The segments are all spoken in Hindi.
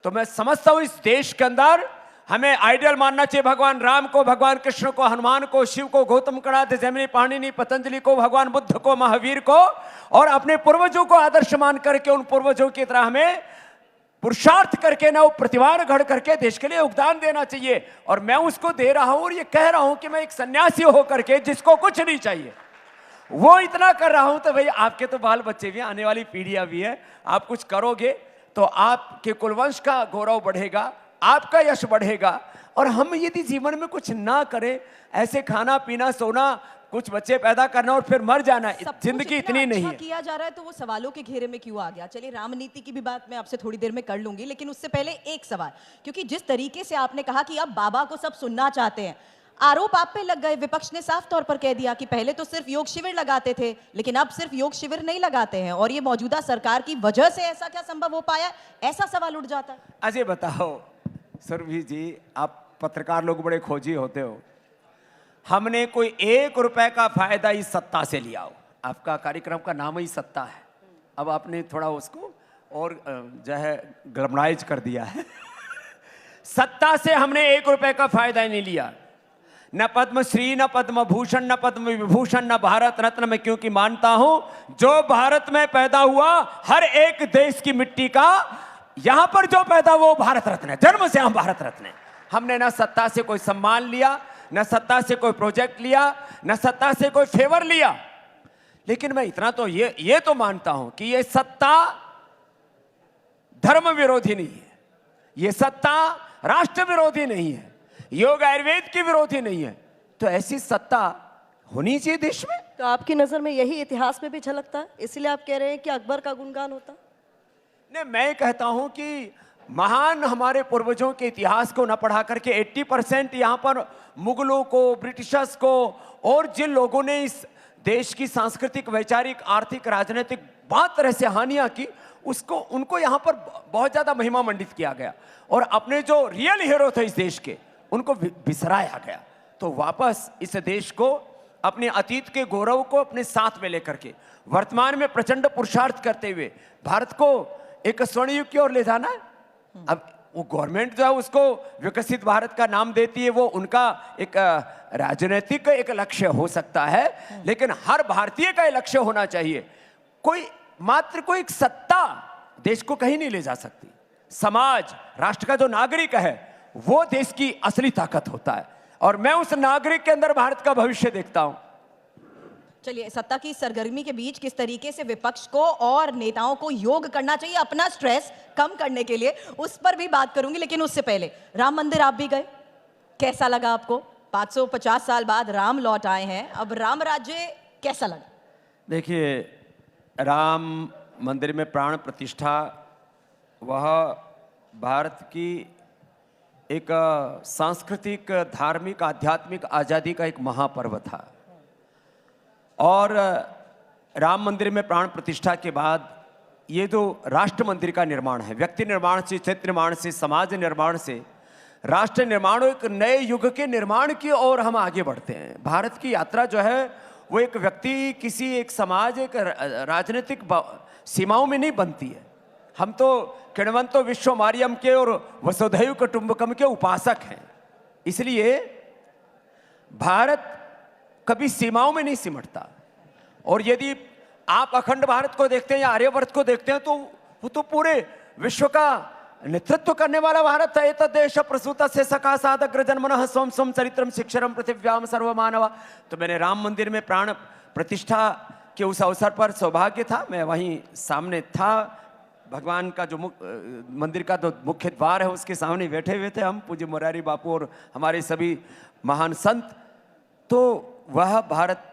तो मैं समझता हूं इस देश के अंदर हमें आइडियल मानना चाहिए भगवान राम को, भगवान कृष्ण को, हनुमान को, शिव को, गौतम कणाद, जैमिनी, पाणिनि, पतंजलि को, भगवान बुद्ध को, महावीर को, और अपने पूर्वजों को आदर्श मान करके उन पूर्वजों की तरह हमें पुरुषार्थ करके ना वो प्रतिभान गढ़ करके देश के लिए योगदान देना चाहिए। और मैं उसको दे रहा हूं और ये कह रहा हूं कि मैं एक सन्यासी होकर के जिसको कुछ नहीं चाहिए वो इतना कर रहा हूं, तो भाई आपके तो बाल बच्चे भी, आने वाली पीढ़ियां भी है, आप कुछ करोगे तो आपके कुलवंश का गौरव बढ़ेगा, आपका यश बढ़ेगा। और हम यदि जीवन में कुछ ना करें, ऐसे खाना पीना सोना, कुछ बच्चे पैदा करना और फिर मर जाना, जिंदगी इतनी नहीं है। किया जा रहा है तो वो सवालों के घेरे में क्यों आ गया? चलिए रामनीति की भी बात मैं आपसे थोड़ी देर में कर लूंगी, लेकिन उससे पहले एक सवाल, क्योंकि जिस तरीके से आपने कहा कि अब बाबा को सब सुनना चाहते हैं, आरोप आप पे लग गए। विपक्ष ने साफ तौर पर कह दिया कि पहले तो सिर्फ योग शिविर लगाते थे, लेकिन अब सिर्फ योग शिविर नहीं लगाते हैं, और ये मौजूदा सरकार की वजह से ऐसा क्या संभव हो पाया? ऐसा सवाल उठ जाता है। अजय बताओ सुरभि जी, आप पत्रकार लोग बड़े खोजी होते हो, हमने कोई 1 रुपए का फायदा इस सत्ता से लिया हो? आपका कार्यक्रम का नाम ही सत्ता है, अब आपने थोड़ा उसको और जो है ग्लैमराइज कर दिया है। सत्ता से हमने 1 रुपए का फायदा नहीं लिया, न पद्मश्री, न पद्म भूषण, न पद्म विभूषण, न भारत रत्न। मैं क्योंकि मानता हूं जो भारत में पैदा हुआ हर एक देश की मिट्टी का यहां पर जो पैदा वो भारत रत्न है, जन्म से हम भारत रत्न है। हमने ना सत्ता से कोई सम्मान लिया, न सत्ता से कोई प्रोजेक्ट लिया, न सत्ता से कोई फेवर लिया। लेकिन मैं इतना तो ये तो मानता हूं कि ये सत्ता धर्म विरोधी नहीं है, ये सत्ता राष्ट्र विरोधी नहीं है, योग आयुर्वेद की विरोधी नहीं है। तो ऐसी सत्ता होनी चाहिए देश में। तो आपकी नजर में यही इतिहास में भी झलकता है, इसलिए आप कह रहे हैं कि अकबर का गुणगान होता? नहीं, मैं कहता हूं कि महान हमारे पूर्वजों के इतिहास को न पढ़ा करके 80% यहां पर मुगलों को, ब्रिटिशर्स को और जिन लोगों ने इस देश की सांस्कृतिक, वैचारिक, आर्थिक, राजनीतिक बहुत तरह से हानियां की, उसको उनको यहां पर बहुत ज्यादा महिमा मंडित किया गया, और अपने जो रियल हीरो थे इस देश के उनको बिसराया गया। तो वापस इस देश को अपने अतीत के गौरव को अपने साथ में लेकर के वर्तमान में प्रचंड पुरुषार्थ करते हुए भारत को एक स्वर्ण युग की ओर ले जाना है। अब वो गवर्नमेंट जो है उसको विकसित भारत का नाम देती है, वो उनका एक राजनीतिक एक लक्ष्य हो सकता है, लेकिन हर भारतीय का ये लक्ष्य होना चाहिए। कोई मात्र कोई एक सत्ता देश को कहीं नहीं ले जा सकती। समाज, राष्ट्र का जो नागरिक है वो देश की असली ताकत होता है, और मैं उस नागरिक के अंदर भारत का भविष्य देखता हूं। चलिए, सत्ता की सरगर्मी के बीच किस तरीके से विपक्ष को और नेताओं को योग करना चाहिए अपना स्ट्रेस कम करने के लिए, उस पर भी बात करूंगी। लेकिन उससे पहले राम मंदिर आप भी गए, कैसा लगा आपको? 550 साल बाद राम लौट आए हैं, अब राम राज्य कैसा लगा? देखिए, राम मंदिर में प्राण प्रतिष्ठा वह भारत की एक सांस्कृतिक, धार्मिक, आध्यात्मिक आजादी का एक महापर्व था। और राम मंदिर में प्राण प्रतिष्ठा के बाद ये जो राष्ट्र मंदिर का निर्माण है, व्यक्ति निर्माण से, क्षेत्र निर्माण से, समाज निर्माण से राष्ट्र निर्माण, एक नए युग के निर्माण की ओर हम आगे बढ़ते हैं। भारत की यात्रा जो है वो एक व्यक्ति, किसी एक समाज, एक राजनीतिक सीमाओं में नहीं बनती है। हम तो किण्वंतो विश्व मारियम के और वसुधैव कुटुंबकम के उपासक हैं। इसलिए भारत कभी सीमाओं में नहीं सिमटता, और यदि आप अखंड भारत को देखते हैं या आर्यवर्त को देखते हैं तो वो तो पूरे विश्व का नेतृत्व करने वाला भारत है। एतद् देश प्रसूत से सका सादग्र जन्मनः स्वम स्वम चरित्रम शिक्षरम पृथिव्याम सर्वमानवा। तो मैंने राम मंदिर में प्राण प्रतिष्ठा के उस अवसर पर सौभाग्य था, मैं वहीं सामने था, भगवान का जो मंदिर का जो मुख्य द्वार है उसके सामने बैठे हुए थे हम, पूज्य मुरारी बापू और हमारे सभी महान संत। तो वह भारत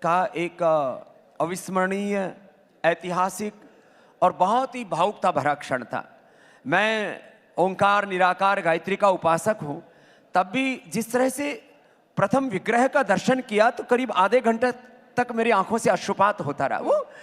का एक अविस्मरणीय, ऐतिहासिक और बहुत ही भावुकता भरा क्षण था। मैं ओंकार, निराकार, गायत्री का उपासक हूँ, तब भी जिस तरह से प्रथम विग्रह का दर्शन किया तो करीब आधे घंटे तक मेरी आंखों से अश्रुपात होता रहा। वो